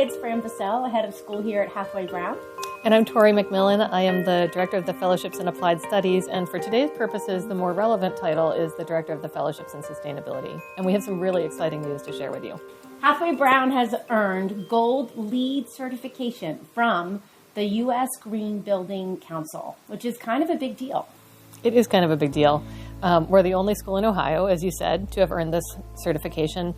it's Fran Bissell, head of school here at Hathaway Brown. And I'm Tori McMillan. I am the Director of the Fellowships in Applied Studies, and for today's purposes, the more relevant title is the Director of the Fellowships in Sustainability. And we have some really exciting news to share with you. Hathaway Brown has earned Gold LEED certification from the U.S. Green Building Council, which is kind of a big deal. It is kind of a big deal. We're the only school in Ohio, as you said, to have earned this certification.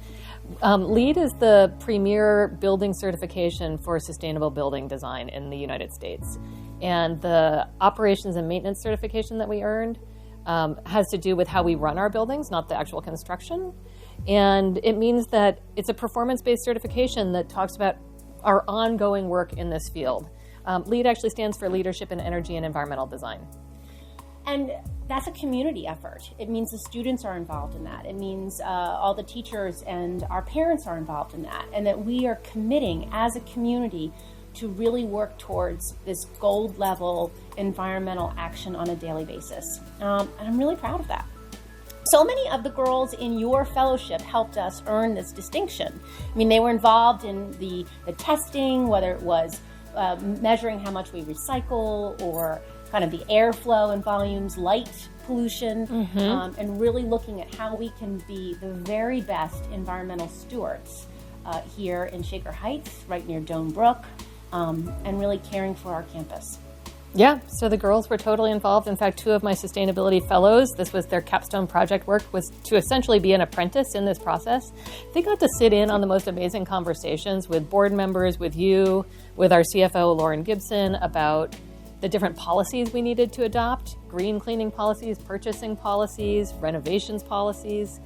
LEED is the premier building certification for sustainable building design in the United States. And the operations and maintenance certification that we earned has to do with how we run our buildings, not the actual construction. And it means that it's a performance-based certification that talks about our ongoing work in this field. LEED actually stands for Leadership in Energy and Environmental Design. And that's a community effort. It means the students are involved in that. It means all the teachers and our parents are involved in that, and that we are committing as a community to really work towards this gold level environmental action on a daily basis. And I'm really proud of that. So many of the girls in your fellowship helped us earn this distinction. I mean, they were involved in the testing, whether it was measuring how much we recycle or kind of the airflow and volumes, light pollution, and really looking at how we can be the very best environmental stewards here in Shaker Heights, right near Doan Brook, and really caring for our campus. Yeah, so the girls were totally involved. In fact, two of my sustainability fellows, this was their capstone project work, was to essentially be an apprentice in this process. They got to sit in on the most amazing conversations with board members, with you, with our CFO, Lauren Gibson, about the different policies we needed to adopt, green cleaning policies, purchasing policies, renovations policies.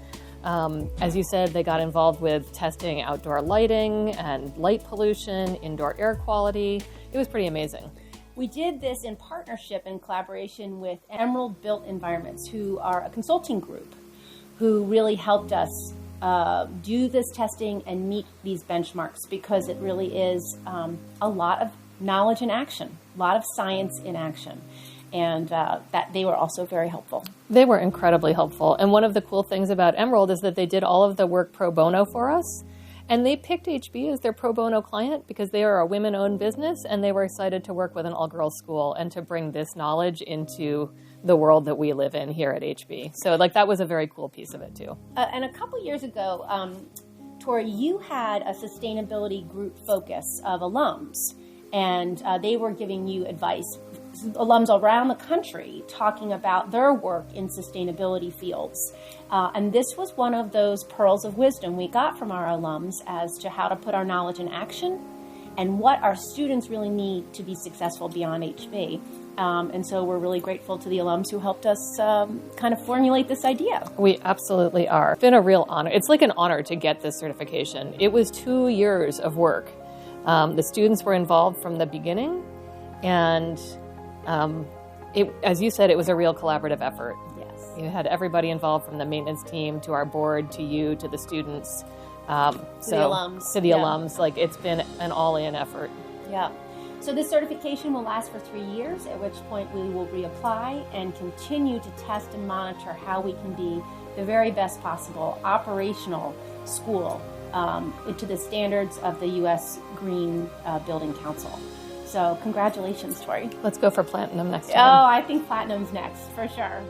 As you said, they got involved with testing outdoor lighting and light pollution, indoor air quality. It was pretty amazing. We did this in partnership and collaboration with Emerald Built Environments, who are a consulting group who really helped us do this testing and meet these benchmarks, because it really is a lot of knowledge in action, a lot of science in action. And that they were also very helpful. They were incredibly helpful. And one of the cool things about Emerald is that they did all of the work pro bono for us. And they picked HB as their pro bono client because they are a women-owned business, and they were excited to work with an all-girls school and to bring this knowledge into the world that we live in here at HB. So that was a very cool piece of it too. And a couple years ago, Tori, you had a sustainability group focus of alums, and they were giving you advice. Alums around the country talking about their work in sustainability fields. And this was one of those pearls of wisdom we got from our alums as to how to put our knowledge in action and what our students really need to be successful beyond HB. And so we're really grateful to the alums who helped us kind of formulate this idea. We absolutely are. It's been a real honor. It's like an honor to get this certification. It was 2 years of work. The students were involved from the beginning, and as you said, it was a real collaborative effort. Yes. You had everybody involved, from the maintenance team to our board to you to the students. To the alums. It's been an all-in effort. Yeah. So this certification will last for 3 years, at which point we will reapply and continue to test and monitor how we can be the very best possible operational school to the standards of the U.S. Green Building Council. So congratulations, Tori. Let's go for platinum next time. Oh, I think platinum's next, for sure.